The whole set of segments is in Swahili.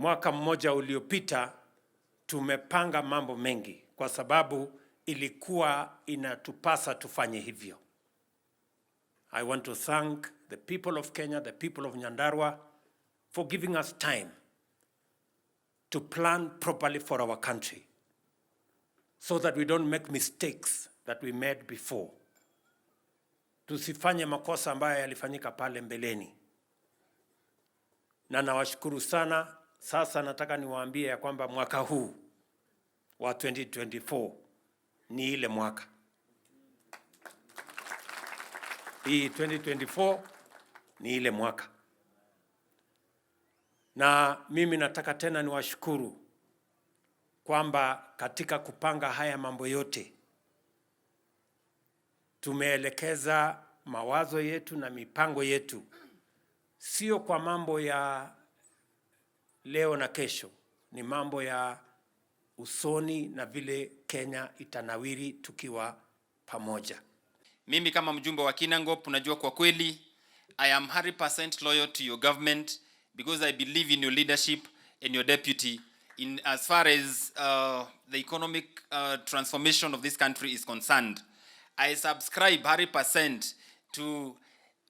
mwaka mmoja uliopita tumepanga mambo mengi kwa sababu ilikuwa inatupasa tufanye hivyo. I want to thank the people of Kenya, the people of Nyandarua for giving us time to plan properly for our country so that we don't make mistakes that we made before. Tusifanye makosa ambayo yalifanyika pale mbeleni. Na nawashukuru sana. Sasa nataka niwaambie ya kwamba mwaka huu wa 2024 ni ile mwaka. Hii 2024 ni ile mwaka. Na mimi nataka tena niwashukuru kwamba katika kupanga haya mambo yote tumeelekeza mawazo yetu na mipango yetu sio kwa mambo ya leo na kesho, ni mambo ya usoni na vile Kenya itanawiri tukiwa pamoja. Mimi kama mjumbe wa Kinangop, unajua kwa kweli I am 100% loyal to your government because I believe in your leadership and your deputy in as far as the economic transformation of this country is concerned. I subscribe 100% to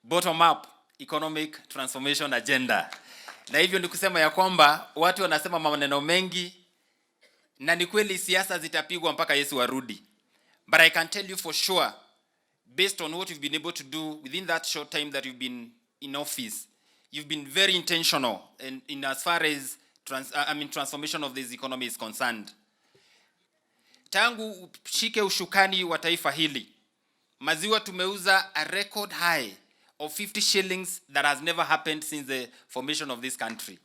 bottom-up economic transformation agenda. Na hivyo ni kusema ya kwamba watu wanasema maneno mengi na ni kweli siasa zitapigwa mpaka Yesu arudi. But I can tell you for sure, based on what you've been able to do within that short time that you've been in office, you've been very intentional in as far as transformation of this economy is concerned. Tangu shike ushukani wa taifa hili, maziwa tumeuza a record high of 50 shillings that has never happened since the formation of this country.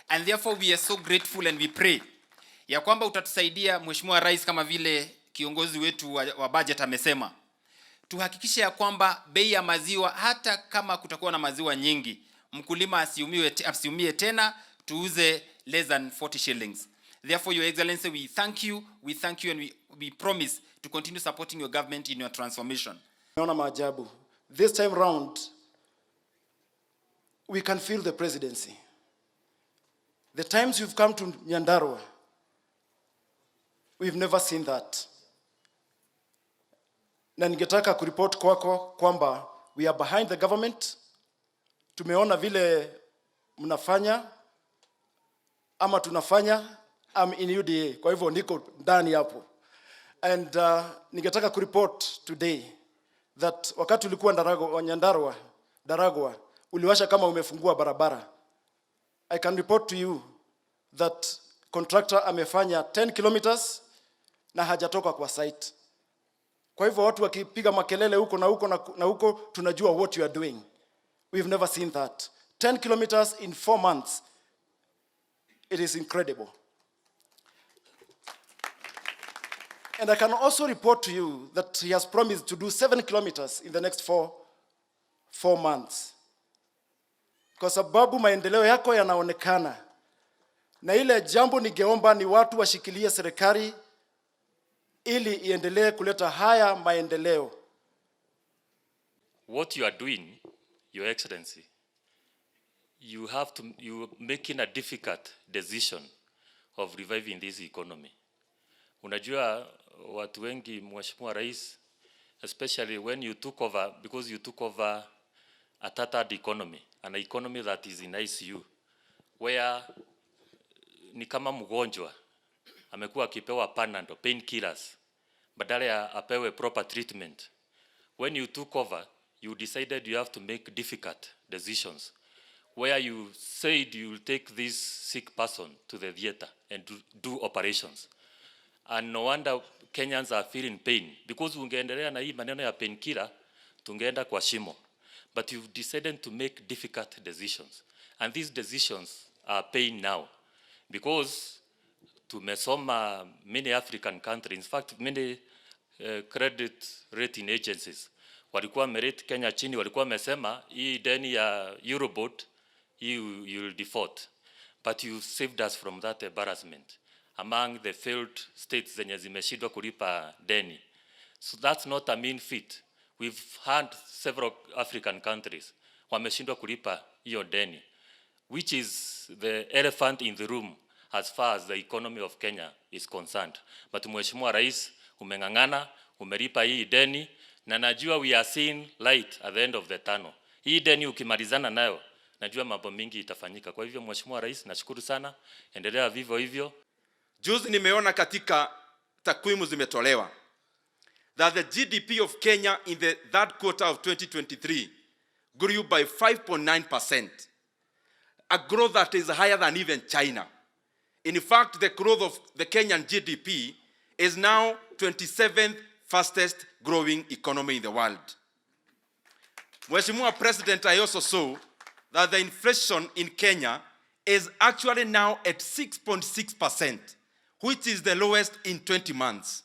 And therefore we are so grateful and we pray ya kwamba utatusaidia Mheshimiwa Rais, kama vile kiongozi wetu wa budget amesema, tuhakikishe ya kwamba bei ya maziwa, hata kama kutakuwa na maziwa nyingi, mkulima asiumie tena, tuuze less than 40 shillings. Therefore, Your Excellency, we thank you and we promise to continue supporting your government in your transformation. Naona maajabu. This time round, we can feel the presidency. The times you've come to Nyandarua, we've never seen that. Na ningetaka kuripoti kwako kwamba we are behind the government. Tumeona vile mnafanya ama tunafanya. I'm in UDA, kwa hivyo niko ndani hapo. And ningetaka kuripoti today that wakati ulikuwa Nyandarua, uliwasha kama umefungua barabara. I can report to you that contractor amefanya 10 kilometers na hajatoka kwa site. Kwa hivyo watu wakipiga makelele huko na huko, tunajua what you are doing. We've never seen that. 10 kilometers in 4 months. It is incredible. And I can also report to you that he has promised to do 7 kilometers in the next 4 months. Kwa sababu maendeleo yako yanaonekana. Na ile jambo ningeomba ni watu washikilie serikali ili iendelee kuleta haya maendeleo. What you are doing, Your Excellency, you making a difficult decision of reviving this economy. Unajua watu wengi, Mheshimiwa Rais, especially when you took over, because you took over a tattered economy, an economy that is in ICU, where ni kama mgonjwa amekuwa akipewa Panadol, painkillers, badala ya apewe proper treatment. When you took over, you decided you have to make difficult decisions, where you said you will take this sick person to the theater and do operations. And no wonder Kenyans are feeling pain, because ungeendelea na hii maneno ya painkiller tungeenda kwa shimo. But you've decided to make difficult decisions, and these decisions are paying now, because tumesoma many African countries, in fact many credit rating agencies walikuwa wamerate Kenya chini, walikuwa wamesema hii deni ya Eurobond you will default, but you saved us from that embarrassment among the failed states zenye zimeshindwa kulipa deni. So that's not a mean feat. We've had several African countries wameshindwa kulipa hiyo deni. which is the elephant in the room as far as the economy of Kenya is concerned. But Mheshimiwa Rais, umeng'ang'ana, umelipa hii deni, na najua we are seeing light at the end of the tunnel. Hii deni ukimalizana nayo, najua mambo mingi itafanyika. Kwa hivyo Mheshimiwa Rais, nashukuru sana, endelea vivyo hivyo. Juzi nimeona katika takwimu zimetolewa that the GDP of Kenya in the third quarter of 2023 grew by 5.9%, a growth that is higher than even China. In fact, the growth of the Kenyan GDP is now 27th fastest growing economy in the world. Mheshimiwa President, I also saw that the inflation in Kenya is actually now at 6.6%, which is the lowest in 20 months.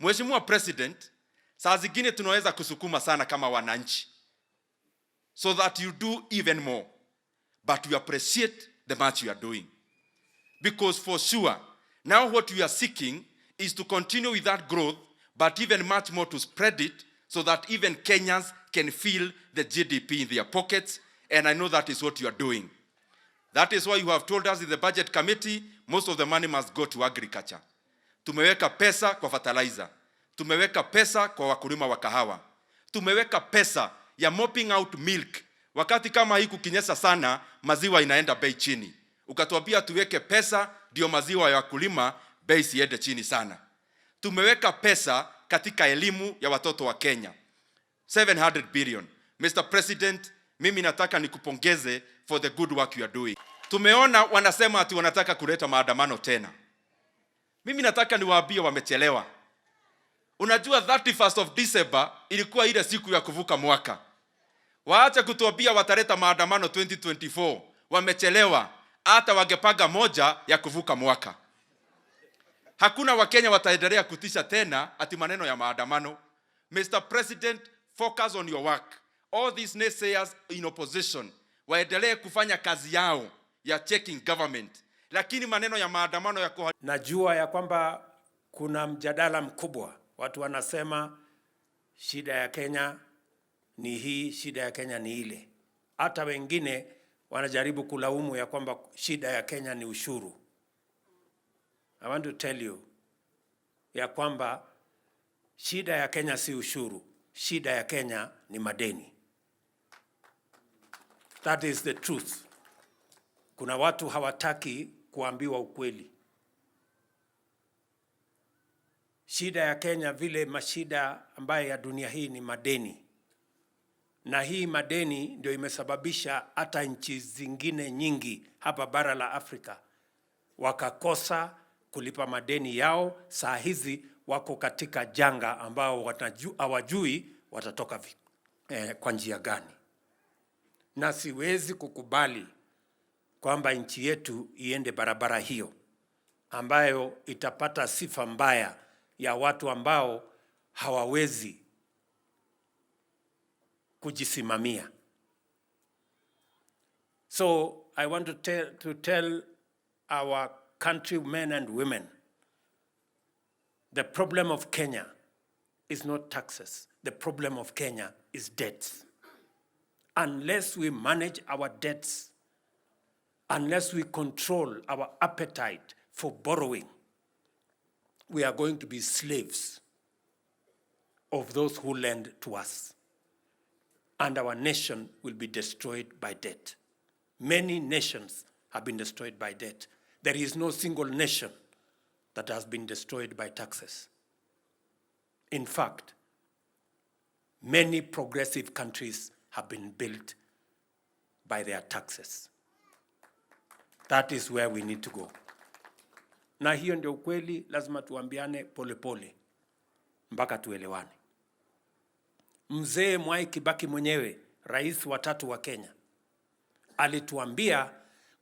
Mheshimiwa President, saa zingine tunaweza kusukuma sana kama wananchi, so that you do even more. But we appreciate the much you are doing. Because for sure, now what we are seeking is to continue with that growth, but even much more to spread it, so that even Kenyans can feel the GDP in their pockets, and I know that is what you are doing. That is why you have told us in the budget committee, most of the money must go to agriculture. Tumeweka pesa kwa fertilizer. Tumeweka pesa kwa wakulima wa kahawa. Tumeweka pesa ya mopping out milk. Wakati kama hii kukinyesha sana, maziwa inaenda bei chini. Ukatuambia tuweke pesa ndio maziwa ya wakulima bei siende chini sana. Tumeweka pesa katika elimu ya watoto wa Kenya. 700 billion. Mr. President, mimi nataka nikupongeze for the good work you are doing. Tumeona wanasema ati wanataka kuleta maandamano tena. Mimi nataka niwaambie wamechelewa. Unajua 31st of December ilikuwa ile siku ya kuvuka mwaka. Waache kutuambia wataleta maandamano 2024. Wamechelewa. Hata wangepanga moja ya kuvuka mwaka. Hakuna Wakenya wataendelea kutisha tena ati maneno ya maandamano. Mr. President, focus on your work. All these naysayers in opposition waendelee kufanya kazi yao ya checking government. Lakini maneno ya maandamano ya najua ya kwamba kuna mjadala mkubwa. Watu wanasema shida ya Kenya ni hii, shida ya Kenya ni ile. Hata wengine wanajaribu kulaumu ya kwamba shida ya Kenya ni ushuru. I want to tell you ya kwamba shida ya Kenya si ushuru. Shida ya Kenya ni madeni. That is the truth. Kuna watu hawataki kuambiwa ukweli. Shida ya Kenya vile mashida ambayo ya dunia hii ni madeni. Na hii madeni ndio imesababisha hata nchi zingine nyingi hapa bara la Afrika wakakosa kulipa madeni yao. Saa hizi wako katika janga ambao hawajui watatoka kwa njia gani. Na siwezi kukubali kwamba nchi yetu iende barabara hiyo ambayo itapata sifa mbaya ya watu ambao hawawezi kujisimamia. So I want to tell our countrymen and women, the problem of Kenya is not taxes. The problem of Kenya is debts. Unless we manage our debts, unless we control our appetite for borrowing, we are going to be slaves of those who lend to us. And our nation will be destroyed by debt. Many nations have been destroyed by debt. There is no single nation that has been destroyed by taxes. In fact, many progressive countries have been built by their taxes. That is where we need to go. Na hiyo ndio ukweli, lazima tuambiane pole pole mpaka tuelewane. Mzee Mwai Kibaki mwenyewe, rais wa 3 wa Kenya, alituambia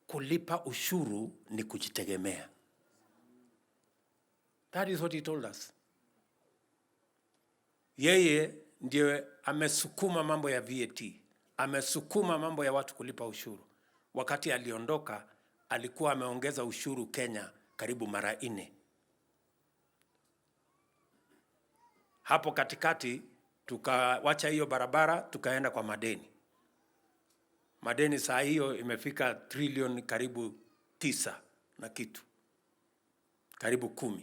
kulipa ushuru ni kujitegemea. That is what he told us. Yeye ndiye amesukuma mambo ya VAT, amesukuma mambo ya watu kulipa ushuru. Wakati aliondoka, alikuwa ameongeza ushuru Kenya karibu mara 4. Hapo katikati tukawacha hiyo barabara, tukaenda kwa madeni. Madeni saa hiyo imefika trilioni karibu 9 na kitu. Karibu 10.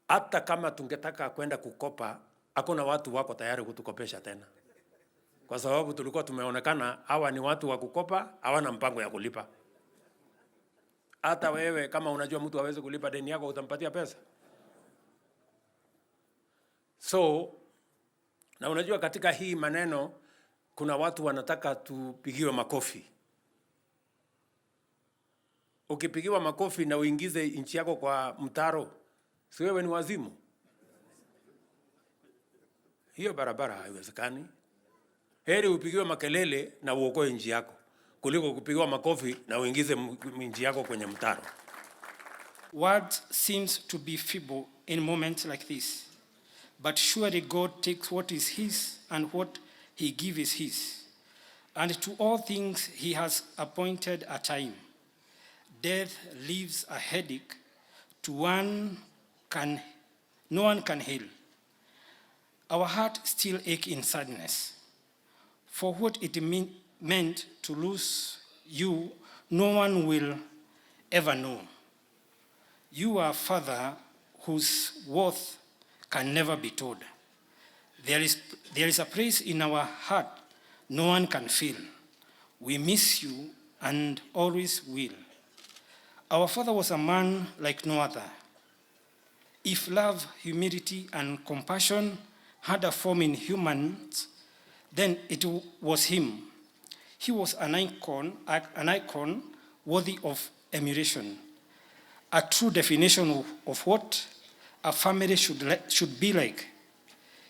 Hata kama tungetaka kwenda kukopa, hakuna watu wako tayari kutukopesha tena. Kwa sababu tulikuwa tumeonekana hawa ni watu wa kukopa, hawana mpango ya kulipa. Hata wewe kama unajua mtu hawezi kulipa deni yako, utampatia pesa? So, na unajua katika hii maneno kuna watu wanataka tupigiwe makofi. Ukipigiwa makofi na uingize inchi yako kwa mtaro, si wewe ni wazimu? Hiyo barabara haiwezekani. Heri upigiwe makelele na uokoe inchi yako kuliko kupigiwa makofi na uingize inchi yako kwenye mtaro. Words seems to be feeble in moments like this, but surely God takes what is his and what he gives is his. And to all things he has appointed a time. Death leaves a headache to no one can heal. Our heart still ache in sadness. For what it meant to lose you, no one will ever know. You are a father whose worth can never be told. There is a place in our heart no one can feel. We miss you and always will. Our father was a man like no other. If love, humility, and compassion had a form in humans, then it was him. He was an icon worthy of emulation, a true definition of what a family should be like.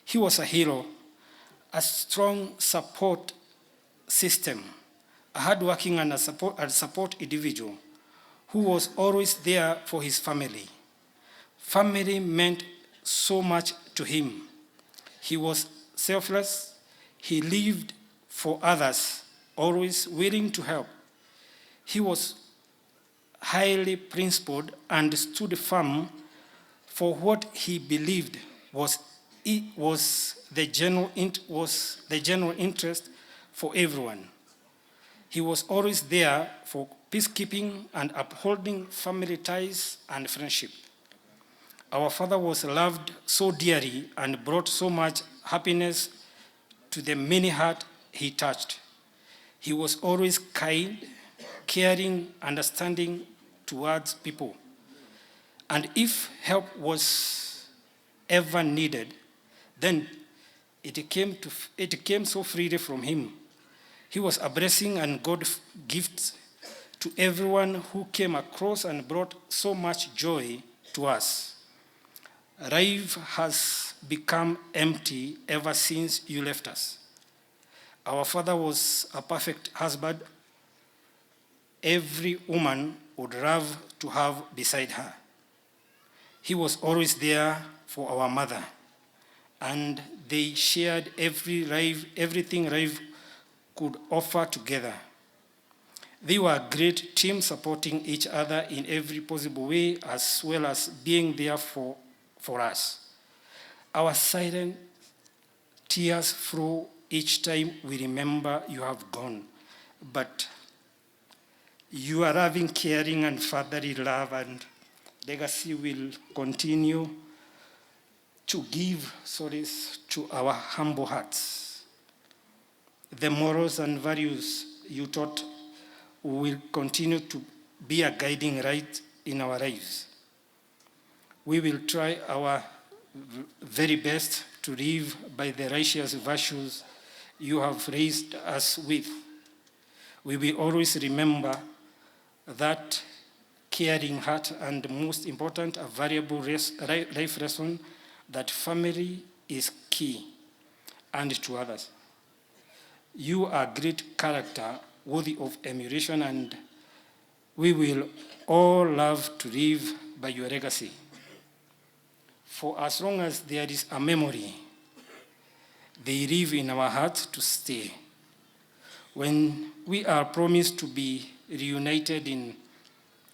He was a hero, a strong support system, a hardworking and a support individual who was always there for his family. Family meant so much to him. He was selfless. He lived for others, always willing to help. He was highly principled and stood firm for what he believed was the general interest for everyone. He was always there for peacekeeping and upholding family ties and friendship. Our father was loved so dearly and brought so much happiness to the many hearts he touched. He was always kind, caring, understanding towards people. And if help was ever needed, then it came so freely from him. He was a blessing and God's gift to everyone who came across and brought so much joy to us. Life has become empty ever since you left us. Our father was a perfect husband every woman would love to have beside her. He was always there for our mother, and they shared everything life could offer together. They were a great team, supporting each other in every possible way, as well as being there for us. Our silent tears flow each time we remember you have gone, but your loving, caring, and fatherly love and legacy will continue to give solace to our humble hearts. The morals and values you taught will continue to be a guiding light in our lives. We will try our very best to live by the righteous virtues you have raised us with. We will always remember that caring heart and, most important, a valuable life lesson that family is key, and to others. You are great character, worthy of emulation, and we will all love to live by your legacy. For as long as there is a memory, they live in our hearts to stay. When we are promised to be reunited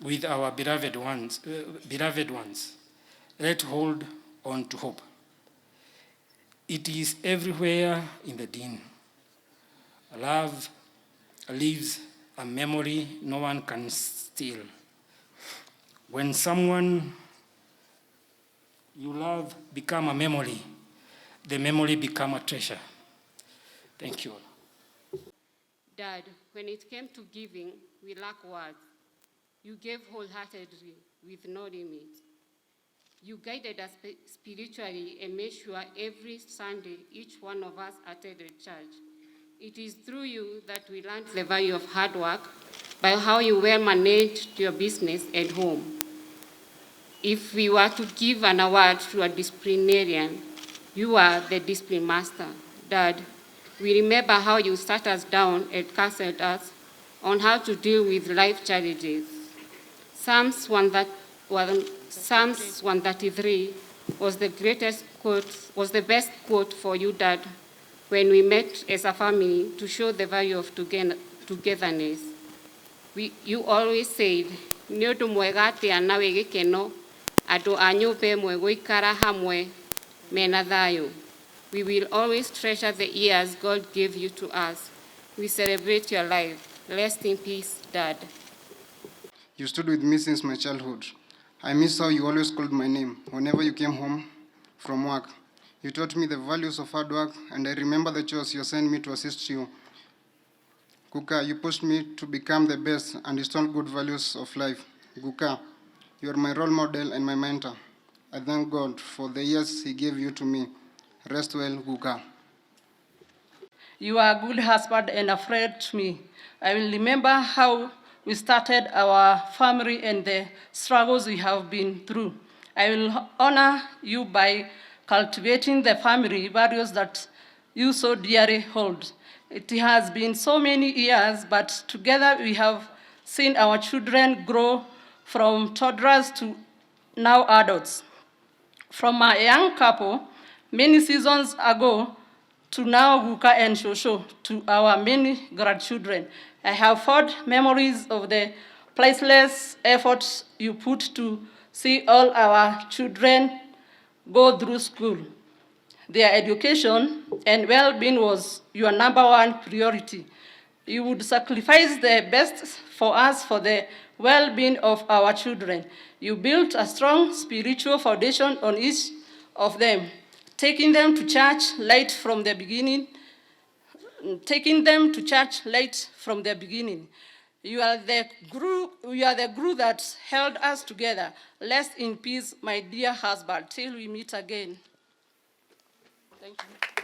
with our beloved ones, let's hold on to hope. It is everywhere in the din. Love leaves a memory no one can steal. When someone you love become a memory, the memory become a treasure. Thank you. Dad, when it came to giving, we lack words. You gave wholeheartedly with no limit. You guided us spiritually and made sure every Sunday each one of us attended church. It is through you that we learned the value of hard work by how you well managed your business at home. If we were to give an award to a disciplinarian, you are the discipline master. Dad, we remember how you sat us down and counseled us on how to deal with life challenges. Psalms 133 was the best quote for you, Dad, when we met as a family to show the value of togetherness. You always said, "Nĩ ũndũ mwega atĩa na wĩ gĩkeno, andũ a nyũmba ĩmwe gũikara hamwe mena thayũ." We will always treasure the years God gave you to us. We celebrate your life. Rest in peace, Dad. You stood with me since my childhood. I miss how you always called my name whenever you came home from work. You taught me the values of hard work, and I remember the chores you sent me to assist you. Kuka, you pushed me to become the best and installed good values of life. Guka, you are my role model and my mentor. I thank God for the years He gave you to me. Rest well, Guka. You are a good husband and a friend to me. I will remember how we started our family and the struggles we have been through. I will honor you by cultivating the family values that you so dearly hold. It has been so many years, but together we have seen our children grow from toddlers to now adults. From a young couple many seasons ago to now Guka and Shosho, to our many grandchildren, I have fond memories of the priceless efforts you put to see all our children go through school. Their education and well-being was your #1 priority. You would sacrifice the best for us for the well-being of our children. You built a strong spiritual foundation on each of them, taking them to church right from the beginning. You are the glue that held us together. Rest in peace, my dear husband, till we meet again. Thank you.